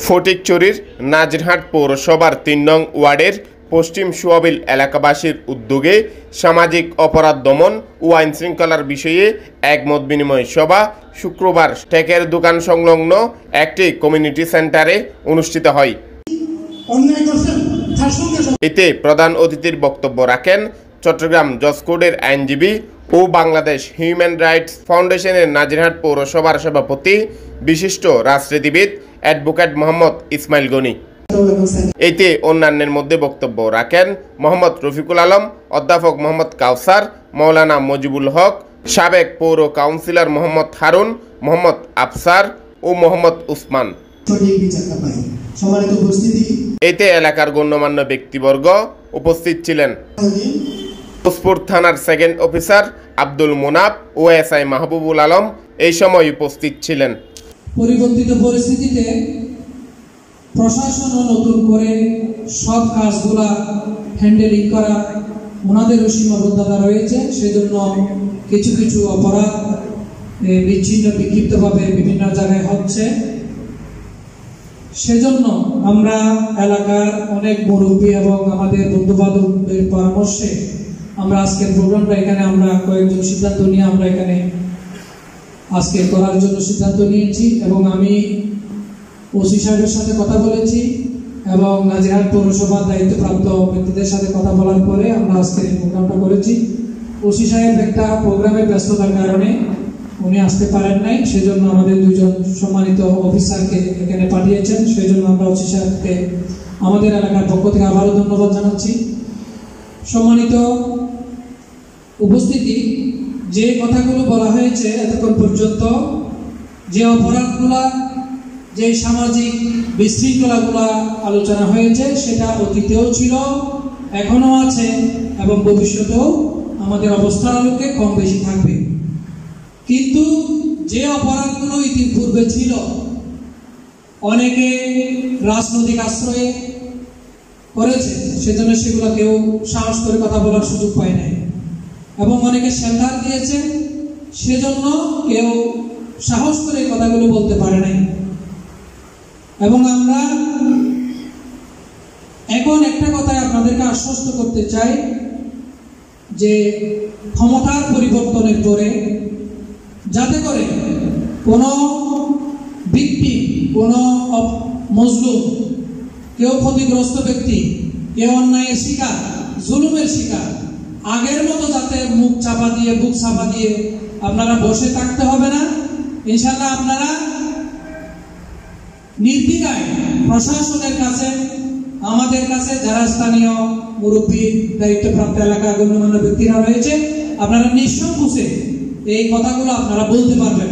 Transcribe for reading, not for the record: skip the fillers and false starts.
ফটিকছড়ির নাজিরহাট পৌরসভার ৩ নং ওয়ার্ডের পশ্চিম সুয়াবিল এলাকাবাসীর উদ্যোগে সামাজিক অপরাধ দমন ও আইন শৃঙ্খলার বিষয়ে একমত বিনিময় সভা শুক্রবার টেকের দোকান সংলগ্ন একটি কমিউনিটি সেন্টারে অনুষ্ঠিত হয়। এতে প্রধান অতিথির বক্তব্য রাখেন চট্টগ্রাম জজ কোর্টের আইনজীবী ও বাংলাদেশ হিউম্যান রাইটস ফাউন্ডেশনের নাজিরহাট পৌরসভার সভাপতি বিশিষ্ট রাজনীতিবিদ অ্যাডভোকেট মোহাম্মদ ইসমাইল গনি। এতে অন্যান্যের মধ্যে বক্তব্য রাখেন মোহাম্মদ রফিকুল আলম, অধ্যাপক মোহাম্মদ কাউসার, মৌলানা মজিবুল হক, সাবেক পৌর কাউন্সিলর মোহাম্মদ হারুন, মোহাম্মদ আফসার ও মোহাম্মদ উসমান। এতে এলাকার গণ্যমান্য ব্যক্তিবর্গ উপস্থিত ছিলেন। পোস্টপুর থানার সেকেন্ড অফিসার আব্দুল মুনাফ ও এসআই মাহবুবুল আলম এই সময় উপস্থিত ছিলেন। পরিবর্তিত পরিস্থিতিতে প্রশাসন নতুন করে সব কাজগুলা হ্যান্ডেলিং করা ওনাদেরও সীমাবদ্ধতা রয়েছে। সেজন্য কিছু কিছু অপরাধ বিচ্ছিন্ন বিক্ষিপ্তভাবে বিভিন্ন জায়গায় হচ্ছে। সেজন্য আমরা এলাকার অনেক মুরব্বী এবং আমাদের বন্ধু বান্ধবের পরামর্শে আমরা আজকের প্রোগ্রামটা এখানে আমরা কয়েকজন সিদ্ধান্ত নিয়ে আমরা এখানে আজকে করার জন্য সিদ্ধান্ত নিয়েছি এবং আমি ওসি সাহেবের সাথে কথা বলেছি এবং নাজিরহাট পৌরসভার দায়িত্বপ্রাপ্ত ব্যক্তিদের সাথে কথা বলার পরে আমরা আজকে এই প্রোগ্রামটা করেছি। ওসি সাহেব একটা প্রোগ্রামের ব্যস্ততার কারণে উনি আসতে পারেন নাই, সেজন্য আমাদের দুইজন সম্মানিত অফিসারকে এখানে পাঠিয়েছেন। সেজন্য আমরা ওসি সাহেবকে আমাদের এলাকার পক্ষ থেকে আবারও ধন্যবাদ জানাচ্ছি। সম্মানিত উপস্থিতি, যে কথাগুলো বলা হয়েছে এতক্ষণ পর্যন্ত, যে অপরাধগুলা, যে সামাজিক বিশৃঙ্খলাগুলা আলোচনা হয়েছে সেটা অতীতেও ছিল, এখনো আছে এবং ভবিষ্যতেও আমাদের অবস্থার আলোকে কম বেশি থাকবে। কিন্তু যে অপরাধগুলো ইতিপূর্বে ছিল, অনেকে রাজনৈতিক আশ্রয়ে করেছে, সেজন্য সেগুলো কেউ সাহস করে কথা বলার সুযোগ পায় নাই এবং অনেকে শেল্টার দিয়েছে, সেজন্য কেউ সাহস করে কথাগুলো বলতে পারে নাই। এবং আমরা এখন একটা কথাই আপনাদেরকে আশ্বস্ত করতে চাই যে ক্ষমতার পরিবর্তনের পরে যাতে করে কোনো ব্যক্তি, কোনো মজলুম, কেউ ক্ষতিগ্রস্ত ব্যক্তি, কেউ অন্যায়ের শিকার, জুলুমের শিকার, আগের মতো যাতে মুখ চাপা দিয়ে, বুক চাপা দিয়ে আপনারা বসে থাকতে হবে না। ইনশাআল্লাহ আপনারা নির্দ্বিধায় প্রশাসনের কাছে, আমাদের কাছে যারা স্থানীয় মুরব্বী, দায়িত্বপ্রাপ্ত এলাকার গণ্যমান্য ব্যক্তিরা রয়েছে, আপনারা নিঃসংকোচে এই কথাগুলো আপনারা বলতে পারবেন।